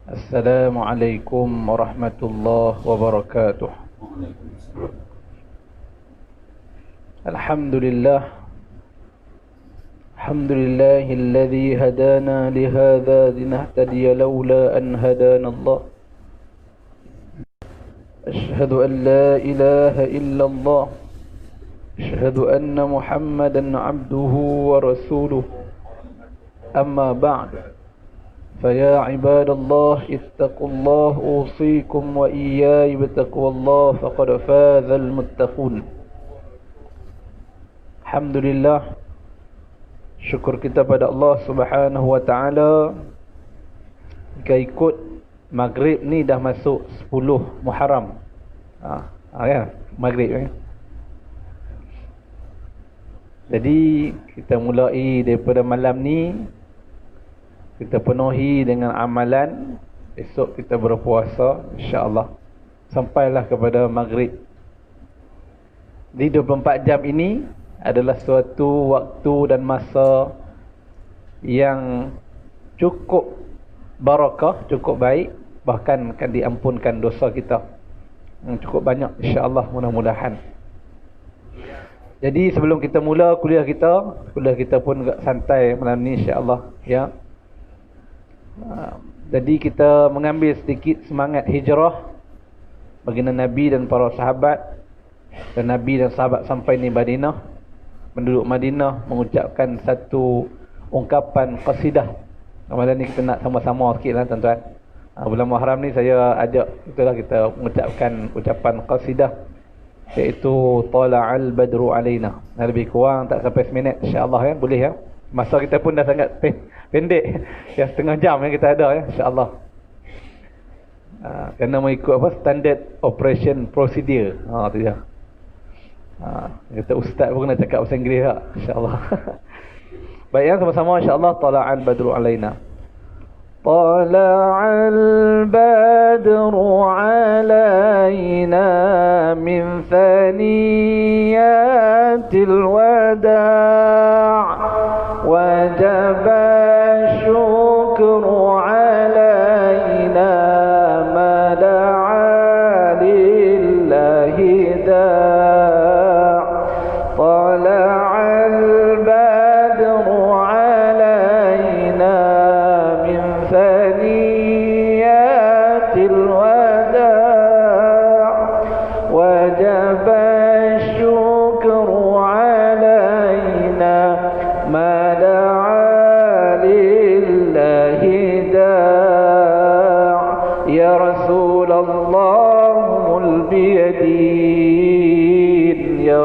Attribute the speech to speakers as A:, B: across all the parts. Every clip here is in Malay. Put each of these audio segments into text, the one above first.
A: Assalamualaikum warahmatullahi wabarakatuh. Alhamdulillahilladzi hadana lihadza linahtadiya laula an hadana Allah. Ashhadu an la ilaha illallah. Ashhadu anna Muhammadan abduhu wa rasuluh. Amma ba'd. فيا عباد الله اتقوا الله أوصيكم وإياي بتقوى الله فقد فاز المتقون. Alhamdulillah, syukur kita pada Allah Subhanahu wa taala. Jika ikut maghrib ni dah masuk 10 Muharram. Ya, maghrib ya. Jadi kita mulai daripada malam ni, kita penuhi dengan amalan. Esok kita berpuasa insya-Allah sampailah kepada maghrib. Di 24 jam ini adalah suatu waktu dan masa yang cukup barakah, cukup baik, bahkan akan diampunkan dosa kita cukup banyak insya-Allah, mudah-mudahan. Jadi sebelum kita mula kuliah kita pun agak santai malam ni insya-Allah ya. Jadi kita mengambil sedikit semangat hijrah baginda Nabi dan para sahabat. Dan Nabi dan sahabat sampai di Madinah, penduduk Madinah mengucapkan satu ungkapan qasidah. Malam ni kita nak sama-sama sikit lah tuan-tuan. Bulan Muharram ni saya ajak kita mengucapkan ucapan qasidah, iaitu tala'al badru alaina. Lebih kurang tak sampai seminit insya-Allah ya, boleh ya. Masa kita pun dah sangat pendek ya, setengah jam yang kita ada ya, insya-Allah. Kena mengikut apa, standard operation procedure. Tu dia. Kita ustaz pun kena cakap bahasa Inggeris tak, insya-Allah. Baik ya, sama-sama insya-Allah. Tala'al badru alaina. Tala'al badru alaina min thaniyatil wada' وجب الشكر علينا ما دعا لله داع طلع البدر علينا من ثنيات الوداع وجب الشكر علينا ما يا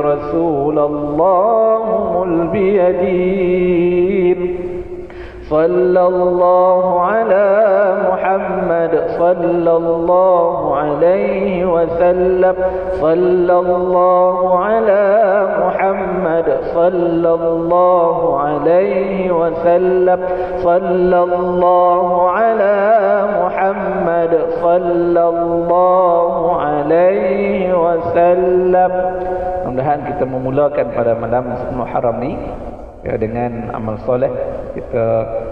A: رسول الله مل بيدين صلى الله على محمد صلى الله عليه وسلم صلى الله على محمد صلى الله عليه وسلم صلى الله على محمد صلى الله عليه وسلم. Mudah-mudahan kita memulakan pada malam Muharram ni ya, dengan amal soleh. Kita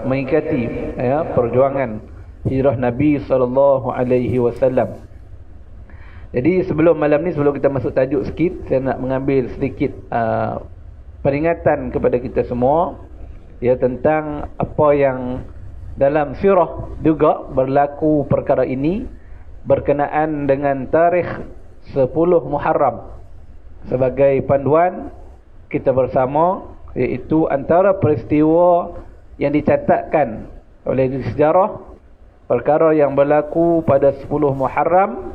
A: mengingati ya, perjuangan hijrah Nabi SAW. Jadi sebelum malam ni, sebelum kita masuk tajuk sikit, saya nak mengambil sedikit peringatan kepada kita semua ya, tentang apa yang dalam sirah juga berlaku perkara ini berkenaan dengan tarikh 10 Muharram sebagai panduan kita bersama, iaitu antara peristiwa yang dicatatkan oleh sejarah, perkara yang berlaku pada 10 Muharram,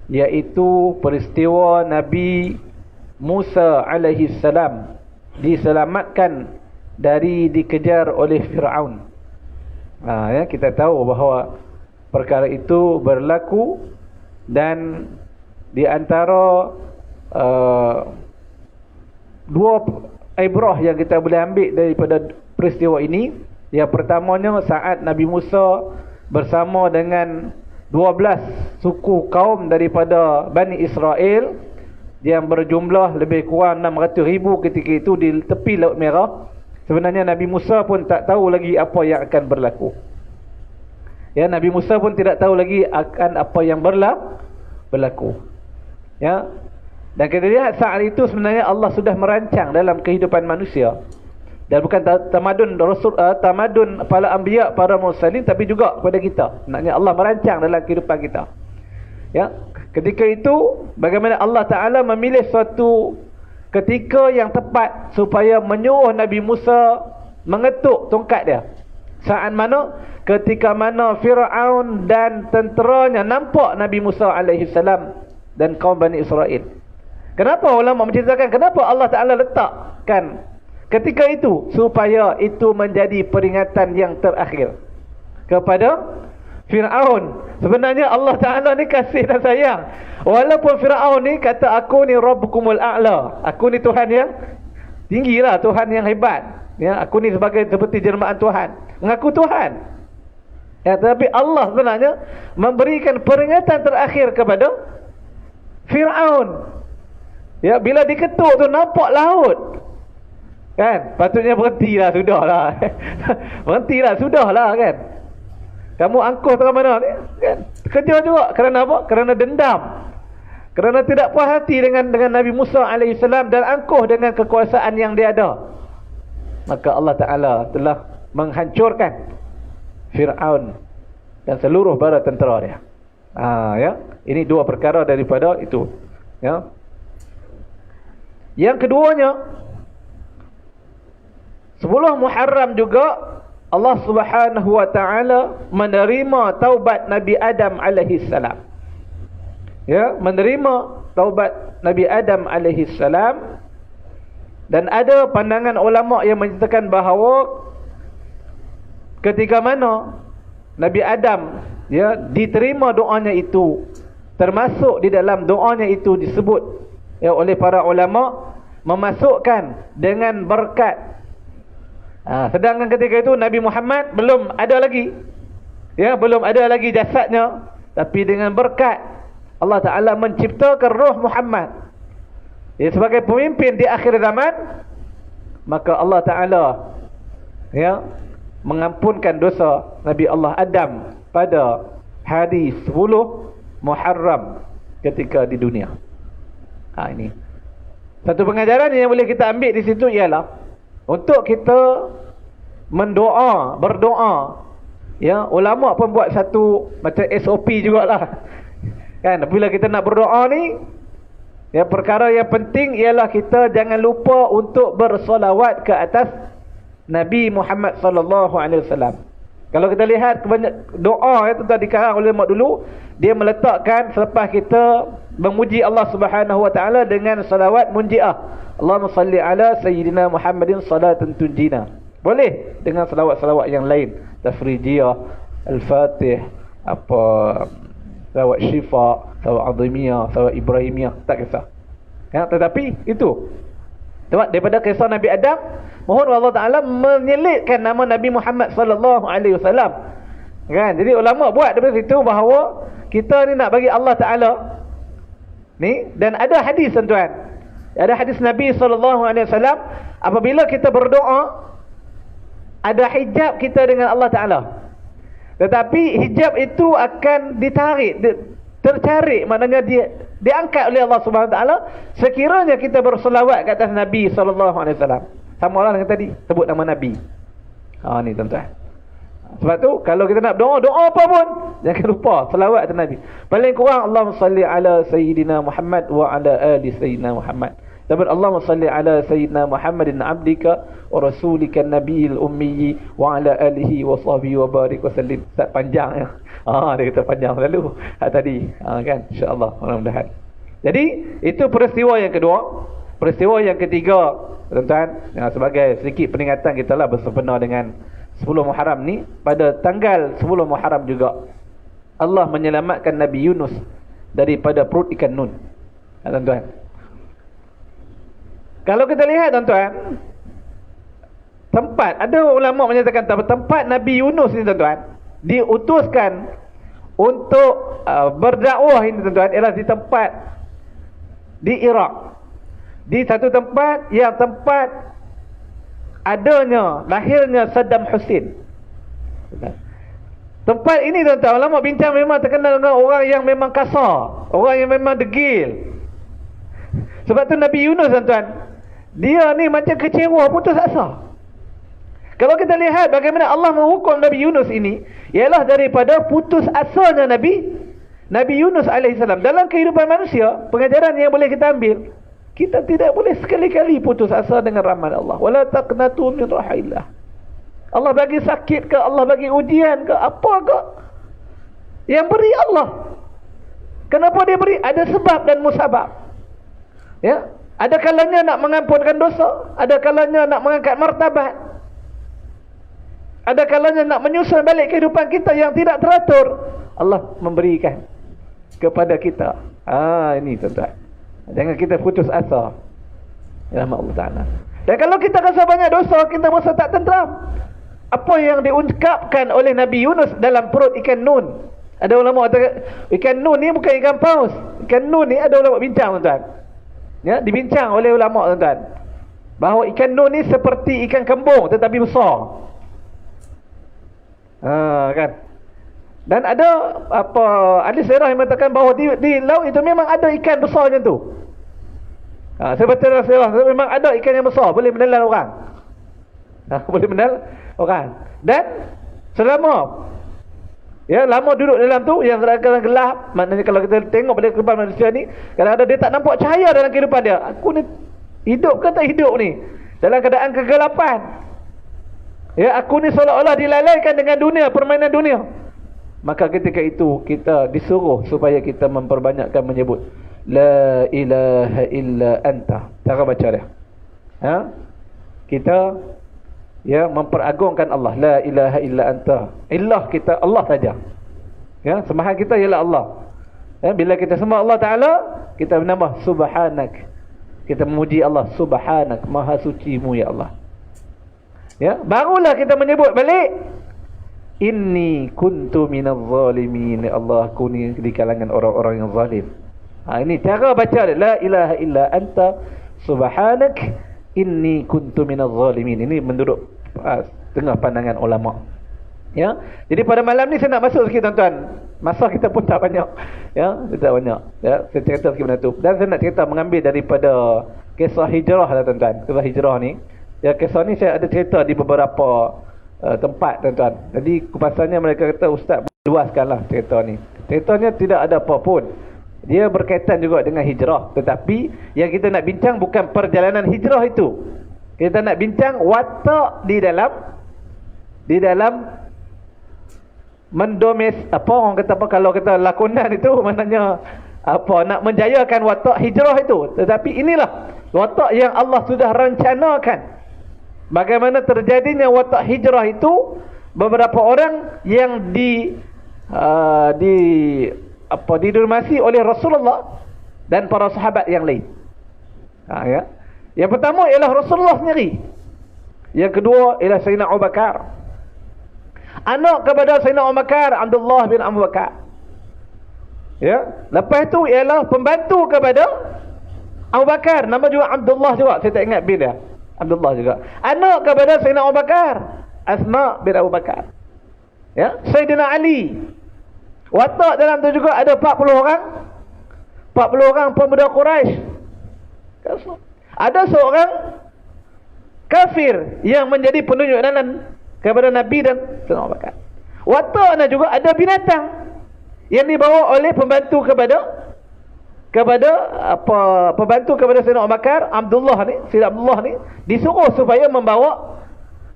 A: iaitu peristiwa Nabi Musa alaihi salam diselamatkan dari dikejar oleh Fir'aun. Ya, kita tahu bahawa perkara itu berlaku, dan di antara dua ibrah yang kita boleh ambil daripada peristiwa ini, yang pertamanya saat Nabi Musa bersama dengan 12 suku kaum daripada Bani Israel yang berjumlah lebih kurang 600,000 ketika itu di tepi Laut Merah. Sebenarnya Nabi Musa pun tak tahu lagi apa yang akan berlaku. Ya, Nabi Musa pun tidak tahu lagi akan apa yang berlaku. Ya. Dan kita lihat saat itu sebenarnya Allah sudah merancang dalam kehidupan manusia. Dan bukan tamadun Rasul, tamadun para anbiya, para mursalin, tapi juga kepada kita. Maknanya Allah merancang dalam kehidupan kita. Ya, ketika itu bagaimana Allah Ta'ala memilih suatu ketika yang tepat supaya menyuruh Nabi Musa mengetuk tongkat dia. Saat mana? Ketika mana Fir'aun dan tenteranya nampak Nabi Musa alaihissalam dan kaum Bani Israel. Kenapa ulama menceritakan kenapa Allah Ta'ala letakkan ketika itu? Supaya itu menjadi peringatan yang terakhir kepada Fir'aun. Sebenarnya Allah Ta'ala ni kasih dan sayang. Walaupun Fir'aun ni kata aku ni Rabbukumul A'la, aku ni Tuhan yang tinggilah, Tuhan yang hebat. Ya, aku ni sebagai seperti jelmaan Tuhan, mengaku Tuhan. Ya, tetapi Allah sebenarnya memberikan peringatan terakhir kepada Fir'aun. Ya, bila diketuk tu nampak laut. Kan? Patutnya berhentilah, sudahlah. Berhentilah, sudahlah kan. Kamu angkuh ke mana ni? Kan? Kerja juga. Kerana apa? Kerana dendam. Kerana tidak puas hati dengan Nabi Musa alaihissalam dan angkuh dengan kekuasaan yang dia ada. Maka Allah Ta'ala telah menghancurkan Fir'aun dan seluruh bala tentera dia. Ya. Ini dua perkara daripada itu. Ya. Yang keduanya, sebelum Muharram juga Allah Subhanahu wa Ta'ala menerima taubat Nabi Adam alaihi salam. Ya, menerima taubat Nabi Adam alaihi salam. Dan ada pandangan ulama yang menceritakan bahawa ketika mana Nabi Adam ya diterima doanya itu, termasuk di dalam doanya itu disebut ya oleh para ulama memasukkan dengan berkat. Sedangkan ketika itu Nabi Muhammad belum ada lagi. Ya, belum ada lagi jasadnya, tapi dengan berkat Allah Ta'ala menciptakan roh Muhammad ya, sebagai pemimpin di akhir zaman. Maka Allah Ta'ala ya mengampunkan dosa Nabi Allah Adam pada hari 10 Muharram ketika di dunia. Ini satu pengajaran yang boleh kita ambil di situ ialah untuk kita berdoa. Ya, ulama pun buat satu macam SOP jugalah. Kan, bila kita nak berdoa ni, ya, perkara yang penting ialah kita jangan lupa untuk bersolawat ke atas Nabi Muhammad sallallahu alaihi wasallam. Kalau kita lihat doa yang tadi dikarang oleh mak dulu, dia meletakkan selepas kita memuji Allah Subhanahu wa taala dengan salawat munjiah. Allahumma salli ala sayyidina Muhammadin salatan tunjina. Boleh dengan salawat-salawat yang lain, tafrijiyah, al-fatih, apa salawat syifa, salawat azimiyah, salawat ibrahimiyah, tak kisah. Ya, tetapi itu daripada kisah Nabi Adam, mohon Allah Ta'ala menyelitkan nama Nabi Muhammad sallallahu alaihi wasallam. Kan? Jadi ulama buat daripada situ bahawa kita ni nak bagi Allah Ta'ala ni, dan ada hadis tuan-tuan. Ada hadis Nabi sallallahu alaihi wasallam, apabila kita berdoa ada hijab kita dengan Allah Ta'ala. Tetapi hijab itu akan ditarik, tercarik, maknanya diangkat oleh Allah Subhanahu Wa Taala sekiranya kita berselawat ke atas Nabi sallallahu alaihi wasallam. Sama lah dengan tadi sebut nama Nabi. Ni tuan-tuan. Sebab tu kalau kita nak doa apa pun jangan lupa selawat atas Nabi. Paling kurang Allahumma salli ala sayyidina Muhammad wa ala ali sayyidina Muhammad. Sebab Allahumma salli ala sayyidina Muhammadin abdika wa rasulika nabiyil ummi wa ala alihi wa sahbihi wa barik wa sallim. Tak panjang ya. Dia kata panjang selalu tadi. Kan, insya-Allah, mudah-mudahan. Jadi itu peristiwa yang kedua. Peristiwa yang ketiga, tuan-tuan, sebagai sedikit peringatan kita lah bersempena dengan 10 Muharram ni, pada tanggal 10 Muharram juga Allah menyelamatkan Nabi Yunus daripada perut ikan Nun. Tuan-tuan, kalau kita lihat tuan-tuan, tempat, ada ulama menyatakan tempat Nabi Yunus ni tuan-tuan diutuskan untuk berdakwah ini tuan-tuan ialah di tempat di Iraq, di satu tempat yang tempat adanya lahirnya Saddam Hussein. Tempat ini tuan-tuan, ulama bincang memang terkenal dengan orang yang memang kasar, orang yang memang degil. Sebab tu Nabi Yunus tuan-tuan, dia ni macam kecewa, putus asa. Kalau kita lihat bagaimana Allah menghukum Nabi Yunus ini, ialah daripada putus asanya Nabi Yunus alaihissalam. Dalam kehidupan manusia, pengajaran yang boleh kita ambil, kita tidak boleh sekali-kali putus asa dengan rahmat Allah. Wala taqnatu min rahmatillah. Allah bagi sakit ke, Allah bagi ujian ke, apa ke, yang beri Allah. Kenapa dia beri? Ada sebab dan musabab. Ya, ada kalanya nak mengampunkan dosa, ada kalanya nak mengangkat martabat, ada kalanya nak menyusun balik kehidupan kita yang tidak teratur. Allah memberikan kepada kita. Ini tuan-tuan, jangan kita putus asa. Rahmat Allah Ta'ala. Dan kalau kita rasa banyak dosa, kita rasa tak tenteram. Apa yang diungkapkan oleh Nabi Yunus dalam perut ikan nun. Ada ulama kata ikan nun ni bukan ikan paus. Ikan nun ni ada ulama bincang tuan-tuan. Ya, dibincang oleh ulama tuan-tuan, bahawa ikan nun ni seperti ikan kembung tetapi besar. Kan. Dan ada ahli sejarah yang mengatakan bahawa di laut itu memang ada ikan besar macam tu. Saya baca dalam sejarah, memang ada ikan yang besar, boleh menelan orang. Boleh menelan orang. Dan selama lama duduk dalam tu, yang kadang-kadang gelap, maknanya kalau kita tengok pada kehidupan manusia ni, kadang-kadang dia tak nampak cahaya dalam kehidupan dia. Aku ni hidup ke tak hidup ni? Dalam keadaan kegelapan. Ya, aku ni seolah-olah dilalaikan dengan dunia, permainan dunia. Maka ketika itu kita disuruh supaya kita memperbanyakkan menyebut La ilaha illa anta. Cara baca dia. Kita memperagungkan Allah. La ilaha illa anta. Ilah kita Allah saja. Ya, sembahan kita ialah Allah. Bila kita sembah Allah Ta'ala, kita menambah subhanak. Kita memuji Allah, subhanak, maha suci-Mu ya Allah. Ya, barulah kita menyebut balik inni kuntu minaz zalimin. Allah, aku ni di kalangan orang-orang yang zalim. Ini cara baca dia. La ilaha illa anta subhanak inni kuntu minaz zalimin. Ini menurut tengah pandangan ulama. Ya. Jadi pada malam ni saya nak masuk sikit tuan-tuan. Masa kita pun tak banyak. Ya, tidak banyak. Ya, saya cerita sikit benda tu. Dan saya nak cerita mengambil daripada kisah hijrah lah tuan-tuan. Kisah hijrah ni. Ya, kisah ni saya ada cerita di beberapa tempat tuan-tuan. Jadi kupasannya mereka kata ustaz luaskanlah cerita ni. Ceritanya tidak ada apa pun. Dia berkaitan juga dengan hijrah. Tetapi yang kita nak bincang bukan perjalanan hijrah itu. Kita nak bincang watak di dalam mendomes, apa orang kata apa, kalau kita lakonan itu maknanya apa, nak menjayakan watak hijrah itu. Tetapi inilah watak yang Allah sudah rencanakan. Bagaimana terjadinya watak hijrah itu, beberapa orang yang didormasi oleh Rasulullah dan para sahabat yang lain. Ya. Yang pertama ialah Rasulullah sendiri. Yang kedua ialah Sayyidina Abu Bakar. Anak kepada Sayyidina Abu Bakar, Abdullah bin Abu Bakar. Ya. Lepas itu ialah pembantu kepada Abu Bakar, nama juga Abdullah juga. Saya tak ingat bin dia. Abdullah juga. Anak kepada Sayyidina Abu Bakar, Asma bin Abu Bakar. Ya, Sayyidina Ali. Watak dalam tu juga ada 40 orang. 40 orang pemuda Quraisy. Ada seorang kafir yang menjadi penunjuk jalan kepada Nabi dan Sayyidina Abu Bakar. Wataknya juga ada binatang yang dibawa oleh pembantu kepada pembantu kepada Sayyidina Abu Bakar, Abdullah ni, Sayyidina Abdullah ni disuruh supaya membawa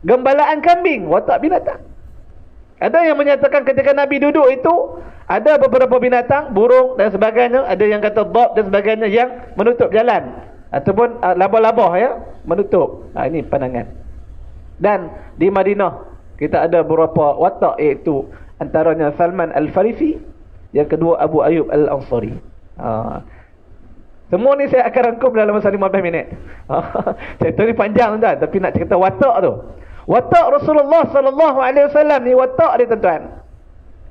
A: gembalaan kambing, watak binatang. Ada yang menyatakan ketika Nabi duduk itu ada beberapa binatang, burung dan sebagainya, ada yang kata dhab dan sebagainya yang menutup jalan ataupun labah-labah ya, menutup. Ini pandangan. Dan di Madinah kita ada beberapa watak, iaitu antaranya Salman Al-Farisi, yang kedua Abu Ayyub Al-Ansari. Semua ni saya akan rangkum dalam masa 15 minit. Cerita ni panjang tuan, tapi nak cerita watak tu. Watak Rasulullah sallallahu alaihi wasallam ni, watak dia tuan-tuan.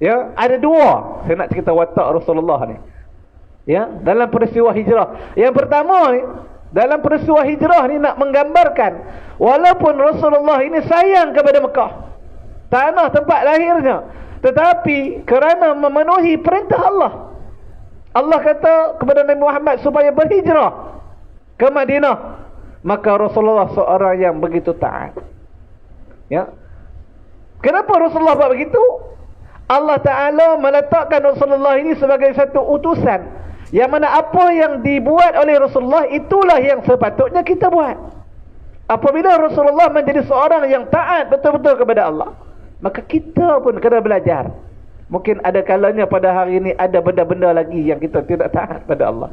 A: Ya, ada dua. Saya nak cerita watak Rasulullah ni. Ya, dalam peristiwa hijrah. Yang pertama ni, dalam peristiwa hijrah ni nak menggambarkan walaupun Rasulullah ini sayang kepada Mekah, tanah tempat lahirnya, Tetapi kerana memenuhi perintah Allah, Allah kata kepada Nabi Muhammad supaya berhijrah ke Madinah, maka Rasulullah seorang yang begitu taat. Ya. Kenapa Rasulullah buat begitu? Allah Ta'ala meletakkan Rasulullah ini sebagai satu utusan, yang mana apa yang dibuat oleh Rasulullah itulah yang sepatutnya kita buat. Apabila Rasulullah menjadi seorang yang taat betul-betul kepada Allah, maka kita pun kena belajar. Mungkin ada kalanya pada hari ini ada benda-benda lagi yang kita tidak taat pada Allah.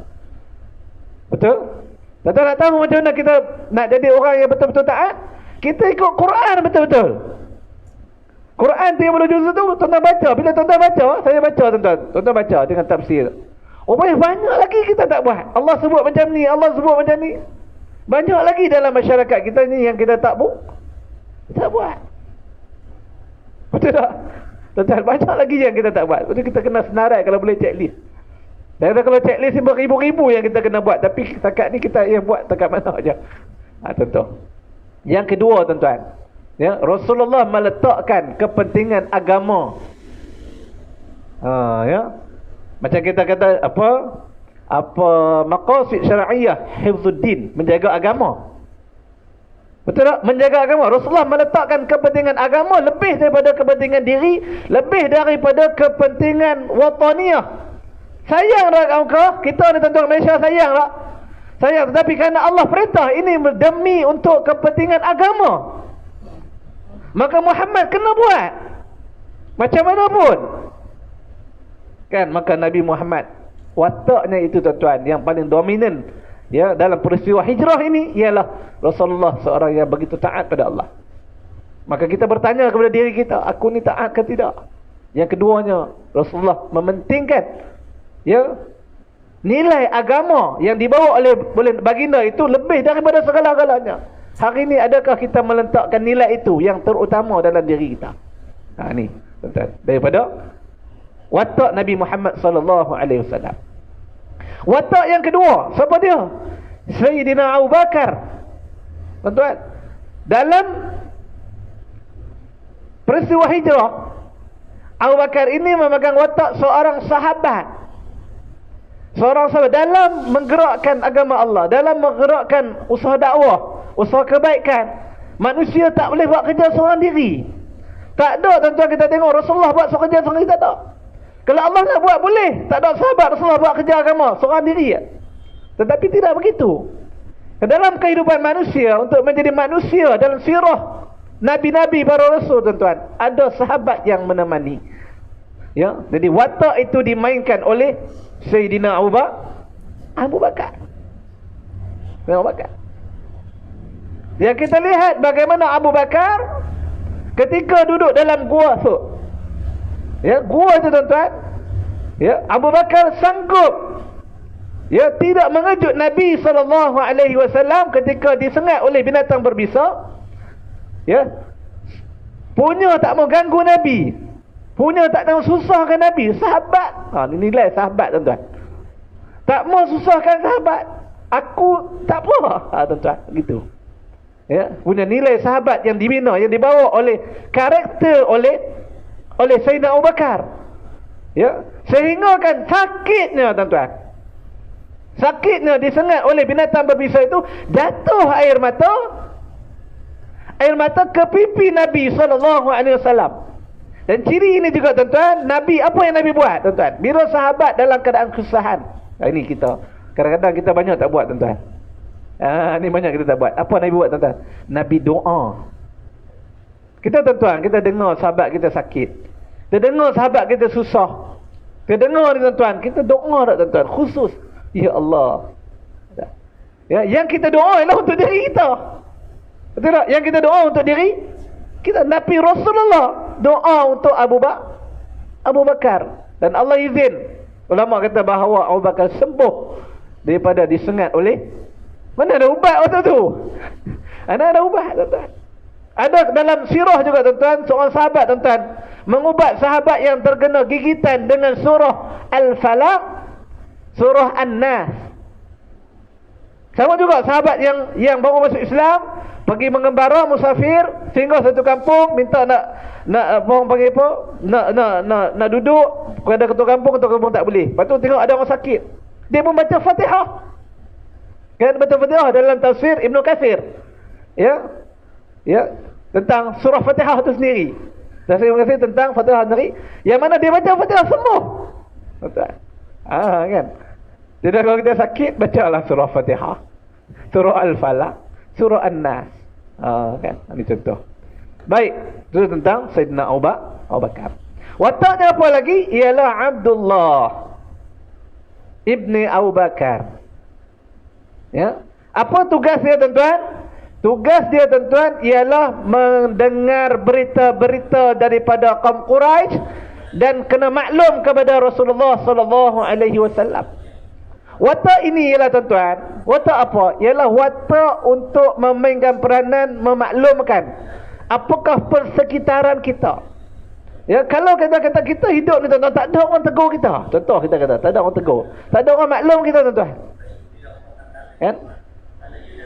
A: Betul? Tuan-tuan nak tahu macam mana kita nak jadi orang yang betul-betul taat? Kita ikut Quran betul-betul. Quran 30 juz tu tuan-tuan baca. Bila tuan-tuan baca, saya baca tuan-tuan. Tuan-tuan baca dengan tafsir. Oh, banyak lagi kita tak buat. Allah sebut macam ni, Allah sebut macam ni. Banyak lagi dalam masyarakat kita ni yang kita tak buat. Betul tak? Tuan-tuan, banyak lagi yang kita tak buat. Betul, kita kena senarai kalau boleh checklist. Dan kalau checklist ni beribu-ribu yang kita kena buat, tapi setakat ni kita yang buat setakat mana aja. Tuan-tuan. Yang kedua tuan-tuan, ya, Rasulullah meletakkan kepentingan agama. Ya. Macam kita kata apa maqasid syar'iyyah, hifzuddin, menjaga agama. Betul tak? Menjaga agama. Rasulullah meletakkan kepentingan agama lebih daripada kepentingan diri, lebih daripada kepentingan wataniyah. Sayang tak kau? Kita ni tuan-tuan Malaysia sayang tak? Sayang, tetapi kerana Allah perintah ini demi untuk kepentingan agama, maka Muhammad kena buat macam mana pun. Kan, maka Nabi Muhammad wataknya itu tuan-tuan yang paling dominan, ya, dalam peristiwa hijrah ini ialah Rasulullah seorang yang begitu taat pada Allah. Maka kita bertanya kepada diri kita, aku ni taat ke tidak? Yang keduanya, Rasulullah mementingkan, ya, nilai agama yang dibawa oleh baginda itu lebih daripada segala-galanya. Hari ini adakah kita meletakkan nilai itu yang terutama dalam diri kita? Ni tuan-tuan, daripada watak Nabi Muhammad sallallahu alaihi wasallam. Watak yang kedua, siapa dia? Sayyidina Abu Bakar. Tuan-tuan, dalam peristiwa hijrah, Abu Bakar ini memegang watak seorang sahabat. Seorang sahabat dalam menggerakkan agama Allah, dalam menggerakkan usaha dakwah, usaha kebaikan. Manusia tak boleh buat kerja seorang diri. Tak ada tuan-tuan kita tengok Rasulullah buat kerja seorang diri, tak ada. Kalau Allah nak buat boleh. Tak ada sahabat Rasulullah buat kerja agama seorang diri. Tetapi tidak begitu. Dalam kehidupan manusia, untuk menjadi manusia dalam sirah Nabi-Nabi para Rasul tuan-tuan, ada sahabat yang menemani. Ya, jadi watak itu dimainkan oleh Sayyidina Abu Bakar. Abu Bakar. Yang kita lihat bagaimana Abu Bakar ketika duduk dalam gua tu. Ya, gua tu tuan-tuan. Ya, Abu Bakar sanggup, ya, tidak mengejut Nabi SAW ketika disengat oleh binatang berbisa. Ya. Punya tak mau ganggu Nabi. Punya tak mau susahkan Nabi. Sahabat. Ini nilai sahabat tuan-tuan. Tak mau susahkan sahabat. Aku tak apa. Tuan-tuan, gitu. Ya, punya nilai sahabat yang dibina, yang dibawa oleh karakter oleh Sayyidina Abu Bakar. Ya, sehingga kan sakitnya tuan-tuan. Sakitnya disengat oleh binatang berbisa itu, jatuh air mata ke pipi Nabi SAW. Dan ciri ini juga tuan-tuan, Nabi, apa yang Nabi buat tuan-tuan? Bila sahabat dalam keadaan kesusahan. Ini kita kadang-kadang kita banyak tak buat tuan-tuan. Ni banyak kita tak buat. Apa Nabi buat tuan-tuan? Nabi doa. Kita tuan-tuan, kita dengar sahabat kita sakit, kita dengar sahabat kita susah, kita dengar ni tuan-tuan, kita doa tak tuan-tuan? Khusus, ya Allah. Ya, yang kita doa ialah untuk diri kita. Betul tak? Yang kita doa untuk diri kita. Nabi Rasulullah doa untuk Abu Bakar. Dan Allah izin. Ulama kata bahawa Abu Bakar sembuh daripada disengat oleh, mana ada ubat waktu tu? Ada ubat tuan-tuan. Ada dalam sirah juga tuan-tuan, seorang sahabat tuan-tuan mengubat sahabat yang terkena gigitan dengan surah Al-Falaq, surah An-Nas. Sama juga sahabat yang baru masuk Islam, pergi mengembara, musafir, singgah satu kampung, minta nak orang panggil apa? Nak duduk pada ketua kampung tak boleh. Lepas tu tengok ada orang sakit. Dia pun baca Fatihah. Kan baca Fatihah dalam tafsir Ibn Katsir. Ya. Ya, tentang surah Fatihah itu sendiri. Tafsir Ibn Katsir tentang Fatihah sendiri, yang mana dia baca Fatihah sembuh. Betul. Kan. Jadi kalau kita sakit, bacalah surah Fatihah, surah Al-Falaq, surah An-Nas. Kan? Ini contoh. Baik, itu tentang Sayyidina Abu Bakar. Wataknya apa lagi? Ialah Abdullah ibni Abu Bakar. Ya. Apa tugas dia, tuan-tuan? Tugas dia, tuan-tuan, ialah mendengar berita-berita daripada kaum Quraisy dan kena maklum kepada Rasulullah sallallahu alaihi wasallam. Watak ini ialah, tuan-tuan, watak apa? Ialah watak untuk memainkan peranan memaklumkan apakah persekitaran kita. Ya, kalau kita hidup ni, tuan-tuan, tak ada orang tegur kita. Contoh kita kata, tak ada orang tegur, tak ada orang maklum kita, tuan-tuan. Kan?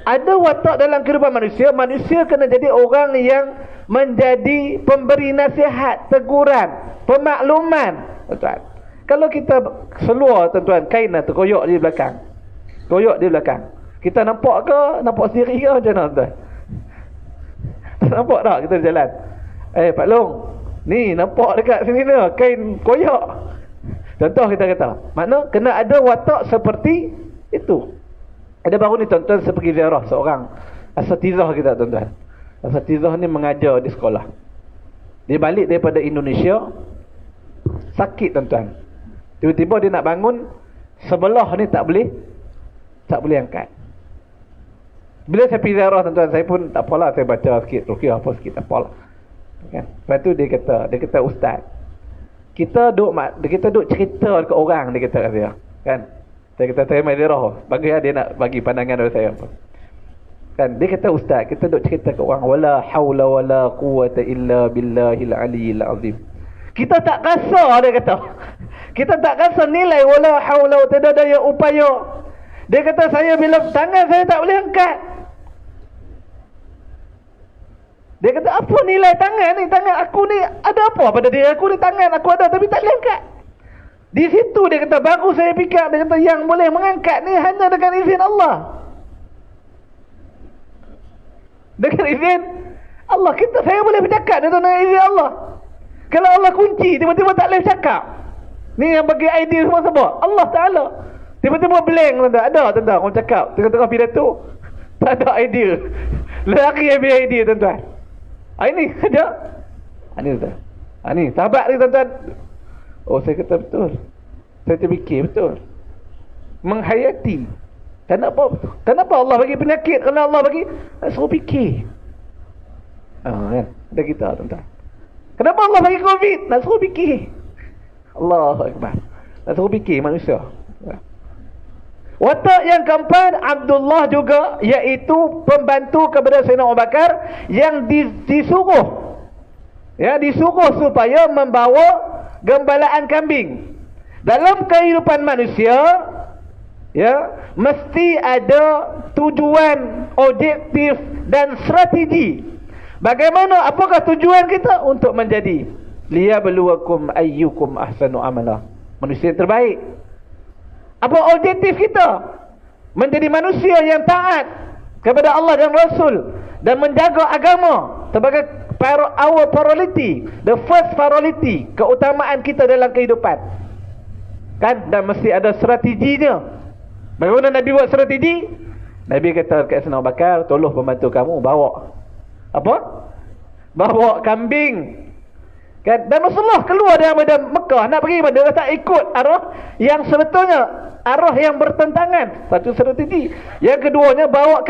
A: Ada watak dalam kehidupan manusia. Manusia kena jadi orang yang menjadi pemberi nasihat, teguran, pemakluman, tuan-tuan. Kalau kita seluar, tuan-tuan, kain tu koyok di belakang, koyok di belakang, kita nampak ke? Nampak sendiri ke macam mana, tuan? Nampak tak kita jalan? Pak Long, ni nampak dekat sini ni kain koyok. Contoh kita kata, makna kena ada watak seperti itu. Ada baru ni, tuan-tuan, saya pergi ziarah seorang asatizah kita, tuan-tuan. Asatizah ni mengajar di sekolah. Dia balik daripada Indonesia, sakit, tuan-tuan. Tiba-tiba dia nak bangun, sebelah ni tak boleh angkat. Bila saya pergi ziarah, tuan-tuan, saya pun tak apalah, saya baca sikit ruqyah apa sikit, tak apalah. Kan? Lepas tu dia kata ustaz, kita duk cerita dekat orang, dia kata dia. Kan? Saya kata saya mai ziarah, bagi dia nak bagi pandangan dari saya apa. Kan dia kata ustaz, kita duk cerita ke orang wala haula wala quwata illa billahil aliyil azim. Kita tak rasa, dia kata. Kita tak rasa nilai wala haula, tidak ada daya upaya. Dia kata saya bila tangan saya tak boleh angkat. Dia kata apa nilai tangan ni? Tangan aku ni ada apa pada diri aku ni? Tangan aku ada tapi tak boleh angkat. Di situ dia kata baru saya fikir, dia kata yang boleh mengangkat ni hanya dengan izin Allah. Dengan izin Allah. Saya boleh bercakap dengan izin Allah. Kalau Allah kunci, tiba-tiba tak boleh bercakap. Ni yang bagi idea semua sebab Allah Ta'ala. Tiba-tiba blank, tuan-tuan. Ada, tuan-tuan, orang cakap tengah-tengah pidato, tak ada idea. Lari yang biar idea, tuan-tuan. Ini ada. Ini, tuan-tuan. Ini sahabat ni, tuan-tuan. Oh, saya kata betul. Saya terfikir betul. Menghayati. Kenapa Allah bagi penyakit? Kalau Allah bagi, nak suruh fikir. Kan? Ada kita, tuan-tuan. Kenapa Allah bagi COVID? Nak suruh fikir. Allahu Akbar. Nak suruh fikir manusia. Watak yang keempat, Abdullah juga, iaitu pembantu kepada Sayyidina Abu Bakar yang disuruh. Ya, disuruh supaya membawa gembalaan kambing. Dalam kehidupan manusia, ya, mesti ada tujuan, objektif dan strategi. Bagaimana, apakah tujuan kita? Untuk menjadi liyabluwakum ayyukum ahsanu amala, manusia yang terbaik. Apa objektif kita? Menjadi manusia yang taat kepada Allah dan Rasul dan menjaga agama sebagai our priority, the first priority, keutamaan kita dalam kehidupan. Kan? Dan mesti ada strateginya. Bagaimana Nabi buat strategi? Nabi kata dekat Sayyidina Abu Bakar, tolong pembantu kamu bawa apa? Bawa kambing. Kan? Dan Rasulullah keluar daripada Mekah nak pergi pada, dia tak ikut arah yang sebetulnya, arah yang bertentangan. Satu strategi. Yang keduanya, bawa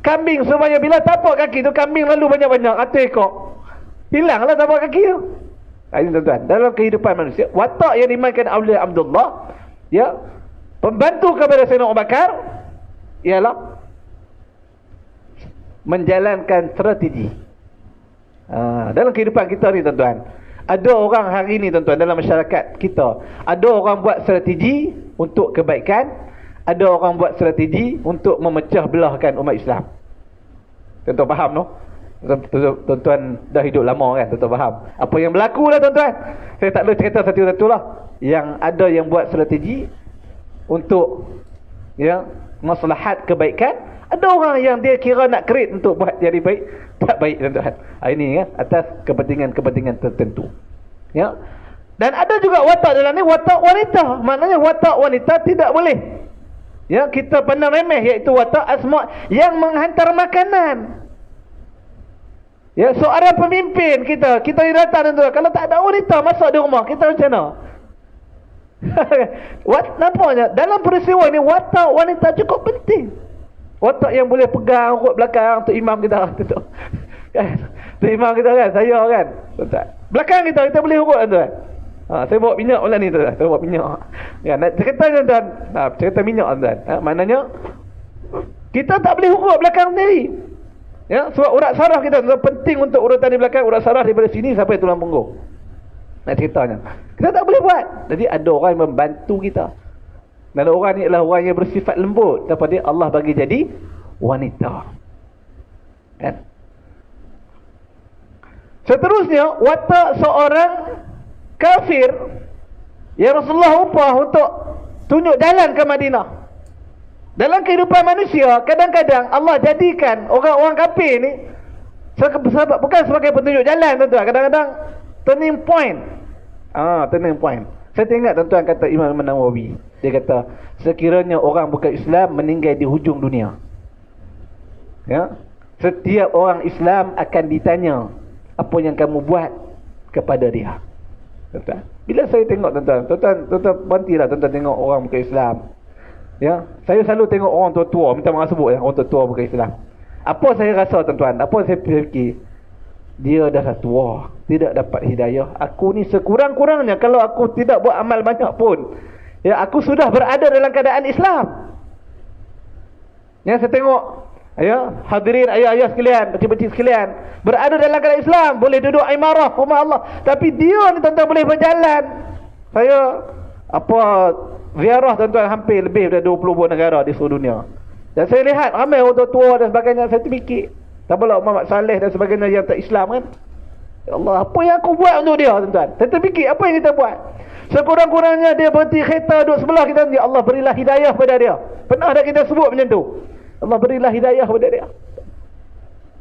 A: kambing supaya bila tapak kaki tu kambing lalu banyak-banyak atau ekor, hilanglah tapak kaki tu. Ini, tuan-tuan, dalam kehidupan manusia, watak yang dimainkan oleh Abdullah, ya, pembantu kepada Sayyidina Abu Bakar, ialah menjalankan strategi. Dalam kehidupan kita ni, tuan-tuan, ada orang hari ni, tuan-tuan, dalam masyarakat kita, ada orang buat strategi untuk kebaikan, ada orang buat strategi untuk memecah belahkan umat Islam. Tuan-tuan faham no? Tuan-tuan dah hidup lama kan, tuan-tuan faham apa yang berlaku lah tuan-tuan. Saya tak boleh cerita satu-satu lah. Yang ada yang buat strategi untuk maslahat kebaikan, ada orang yang dia kira nak create untuk buat jadi baik, tak baik tuan-tuan. Ini atas kepentingan-kepentingan tertentu. Ya. Dan ada juga watak dalam ni, watak wanita. Maknanya watak wanita tidak boleh kita pandang remeh, iaitu watak asma yang menghantar makanan. Seorang pemimpin kita datang tuan, kalau tak ada wanita masuk di rumah kita macam mana? Nampaknya dalam peristiwa ini watak wanita cukup penting. Watak yang boleh pegang urut belakang tu imam kita tu kan, tu imam kita kan, saya kan belakang kita boleh urut tuan. Saya bawa minyak pula ni tuan, saya bawa minyak nak cerita tuan, cerita minyak tuan. Maknanya kita tak boleh urut belakang sendiri. Sebab urat saraf kita penting untuk urutan di belakang, urat saraf daripada sini sampai tulang punggung. Nak ceritanya kita tak boleh buat. Jadi ada orang yang membantu kita. Dan orang ni adalah orang yang bersifat lembut, daripada Allah bagi jadi wanita. Kan? Seterusnya, watak seorang kafir yang Rasulullah upah untuk tunjuk jalan ke Madinah. Dalam kehidupan manusia, kadang-kadang Allah jadikan orang-orang kafir ni bukan sebagai petunjuk jalan tuan-tuan, kadang-kadang turning point. Turning point. Saya tengok tuan-tuan kata Imam Nawawi, dia kata sekiranya orang bukan Islam meninggal di hujung dunia, setiap orang Islam akan ditanya apa yang kamu buat kepada dia. Tuan-tuan, bila saya tengok tuan-tuan berhentilah tuan-tuan tengok orang bukan Islam. Saya selalu tengok orang tua-tua, minta maaf sebut orang tua-tua bukan Islam. Apa saya rasa tuan-tuan, apa saya fikir, dia dah tua, tidak dapat hidayah. Aku ni sekurang-kurangnya kalau aku tidak buat amal banyak pun, aku sudah berada dalam keadaan Islam. Saya tengok hadirin ayah-ayah sekalian, pakcik-pakcik sekalian, berada dalam keadaan Islam, boleh duduk imarah rumah Allah, tapi dia ni tuan-tuan boleh berjalan. Saya ziarah tuan-tuan hampir lebih dari 20 buah negara di seluruh dunia, dan saya lihat ramai orang tua dan sebagainya. Saya terfikir, tak apalah Muhammad Saleh dan sebagainya yang tak Islam kan. Ya Allah, apa yang aku buat untuk dia tuan-tuan? Saya terfikir, apa yang kita buat? Sekurang-kurangnya dia berhenti kereta duduk sebelah kita, ya Allah berilah hidayah pada dia. Pernah ada kita sebut macam tu, Allah berilah hidayah pada dia.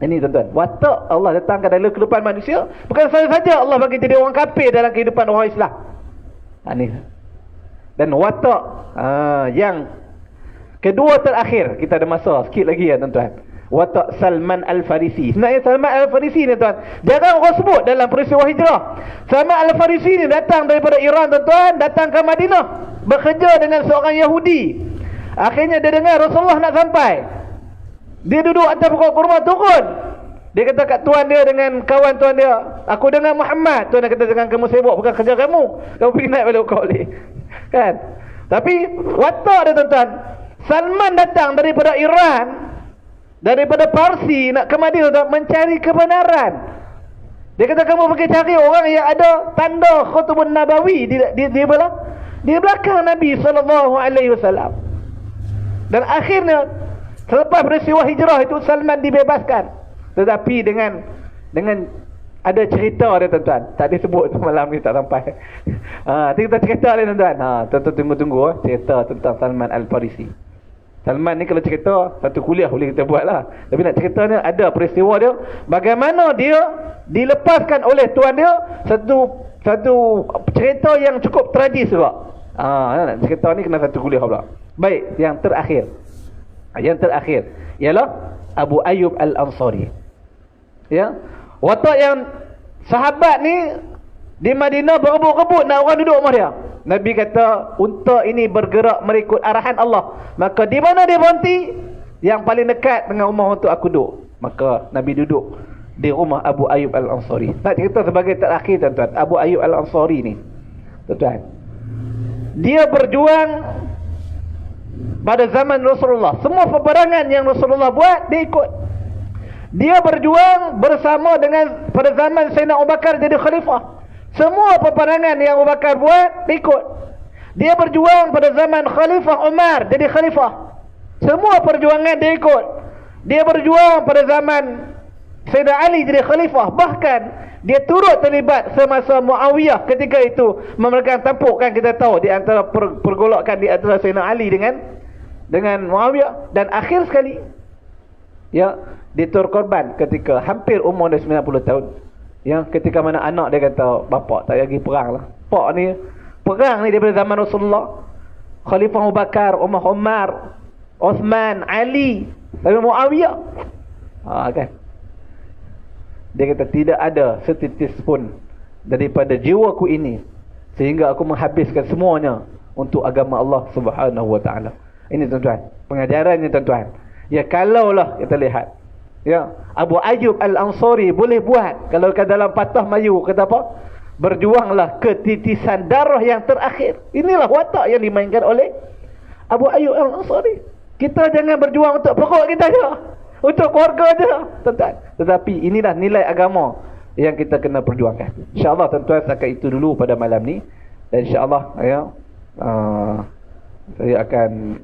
A: Ini tuan-tuan, watak Allah datangkan dalam kehidupan manusia. Bukan saja Allah bagi jadi orang kafir dalam kehidupan orang Islam. Ini. Dan watak yang kedua terakhir, kita ada masa sikit lagi tuan-tuan. Watak Salman Al-Farisi. Sebenarnya Salman Al-Farisi ni tuan, jarang orang sebut dalam peristiwa hijrah. Salman Al-Farisi ni datang daripada Iran tuan-tuan, datang ke Madinah, bekerja dengan seorang Yahudi. Akhirnya dia dengar Rasulullah nak sampai. Dia duduk atas pokok kurma, turun. Dia kata kat tuan dia dengan kawan tuan dia, aku dengar Muhammad. Tuan dia kata, jangan kamu sibuk, bukan kerja kamu pergi naik balik kau boleh. Kan? Tapi watak dia tuan-tuan, Salman datang daripada Iran, daripada Parsi nak ke Madinah mencari kebenaran. Dia kata kamu pergi cari orang yang ada tanda Khutbun Nabawi di belakang Nabi SAW. Dan akhirnya selepas peristiwa hijrah itu Salman dibebaskan. Tetapi dengan ada cerita dia tuan-tuan, tak disebut malam ni, tak sampai. Kita cerita dia tuan-tuan. Tuan-tuan tunggu cerita tentang Salman Al-Farisi. Salman ni kalau cerita satu kuliah boleh kita buat lah. Tapi nak ceritanya ada peristiwa dia, bagaimana dia dilepaskan oleh tuan dia, satu cerita yang cukup tragis juga. Nak cerita ni kena satu kuliah pula. Baik, yang terakhir ialah Abu Ayyub Al-Ansari. Watak yang sahabat ni di Madinah berebut-rebut nak orang duduk rumah dia. Nabi kata, unta ini bergerak mengikut arahan Allah, maka di mana dia berhenti, yang paling dekat dengan rumah untuk aku duduk. Maka Nabi duduk di rumah Abu Ayyub Al-Ansari. Nak cerita sebagai terakhir tuan-tuan, Abu Ayyub Al-Ansari ni tuan-tuan, dia berjuang pada zaman Rasulullah. Semua peperangan yang Rasulullah buat, dia ikut. Dia berjuang bersama dengan, pada zaman Sayyidina Abu Bakar jadi khalifah, semua peperangan yang Abu Bakar buat, dia ikut. Dia berjuang pada zaman Khalifah Umar jadi khalifah. Semua perjuangan dia ikut. Dia berjuang pada zaman Sayyidina Ali jadi khalifah. Bahkan dia turut terlibat semasa Muawiyah ketika itu memegang tampuk, kan kita tahu di antara pergolakan di antara Sayyidina Ali dengan Muawiyah. Dan akhir sekali ya, dia korban ketika hampir umur dia 90 tahun. Ya, ketika mana anak dia kata, bapak tak lagi perang lah. Pak ni perang ni daripada zaman Rasulullah. Khalifah Abu Bakar, Umar, Osman, Ali, tapi Muawiyah. Kan? Dia kata tidak ada setitis pun daripada jiwaku ini sehingga aku menghabiskan semuanya untuk agama Allah Subhanahu wa taala. Ini tuan-tuan, pengajarannya tuan-tuan. Ya, kalaulah kita lihat, ya, Abu Ayyub Al-Ansari boleh buat, kalau ke dalam patah Melayu kata apa? Berjuanglah ketitisan darah yang terakhir. Inilah watak yang dimainkan oleh Abu Ayyub Al-Ansari. Kita jangan berjuang untuk pokok kita je, untuk keluarga je, tuan-tuan. Tetapi inilah nilai agama yang kita kena perjuangkan. InsyaAllah tuan-tuan, setakat itu dulu pada malam ni. Dan insyaAllah ya, saya akan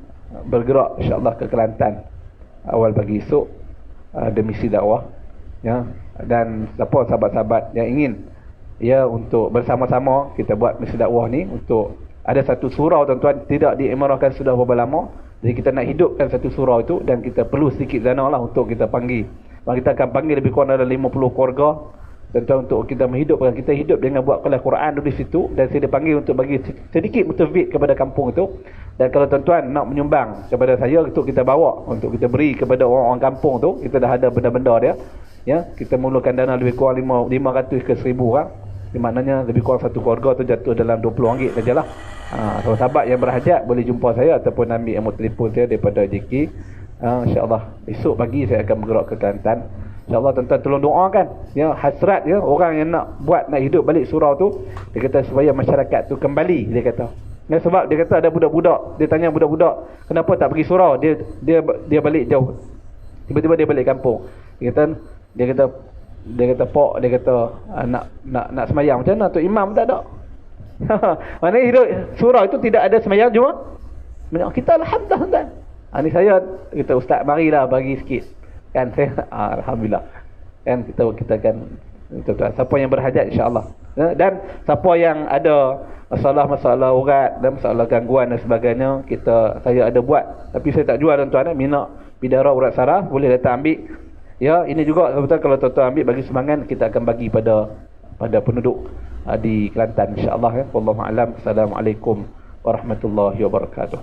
A: bergerak insyaAllah ke Kelantan awal pagi esok, ada misi dakwah ya. Dan siapa sahabat-sahabat yang ingin ya untuk bersama-sama kita buat misi dakwah ni, untuk ada satu surau tuan-tuan tidak diimarahkan sudah berapa lama. Jadi kita nak hidupkan satu surau itu, dan kita perlu sedikit dana lah untuk kita panggil. Kita akan panggil lebih kurang dalam 50 keluarga tuan-tuan untuk kita menghidupkan. Kita hidup dengan buat kelas Quran di situ, dan saya dipanggil untuk bagi sedikit mutafid kepada kampung itu. Dan kalau tuan-tuan nak menyumbang kepada saya, untuk kita bawa, untuk kita beri kepada orang-orang kampung tu, kita dah ada benda-benda dia ya. Kita mulakan dana lebih kurang 500 ke 1000 orang. Maknanya lebih kurang satu keluarga tu jatuh dalam RM20 sajalah. Sahabat yang berhajat boleh jumpa saya ataupun ambil nombor telefon saya daripada JK. InsyaAllah esok pagi saya akan bergerak ke Kelantan. InsyaAllah tuan-tuan tolong doakan ya, hasrat ya, orang yang nak hidup balik surau tu. Dia kata supaya masyarakat tu kembali, dia kata. Ya, sebab dia kata ada budak-budak, dia tanya budak-budak, kenapa tak pergi surau? Dia balik jauh. Tiba-tiba dia balik kampung. Dia kata pak, dia kata nak semayang macam mana? Tok imam tak ada. Maknanya hidup surau itu tidak ada semayang cuma kita alhamdulillah tuan. Ni saya kata ustaz marilah bagi sikit. Kan saya alhamdulillah. Kan kita akan tuan-tuan, siapa yang berhajat insya-Allah. Dan siapa yang ada masalah urat dan masalah gangguan dan sebagainya, saya ada buat. Tapi saya tak jual tuan-tuan. Minat bidara urat saraf boleh datang ambil. Ya, ini juga betul, kalau tuan-tuan ambil bagi sumbangan, kita akan bagi pada penduduk di Kelantan insya-Allah ya. Wallahu a'lam. Assalamualaikum warahmatullahi wabarakatuh.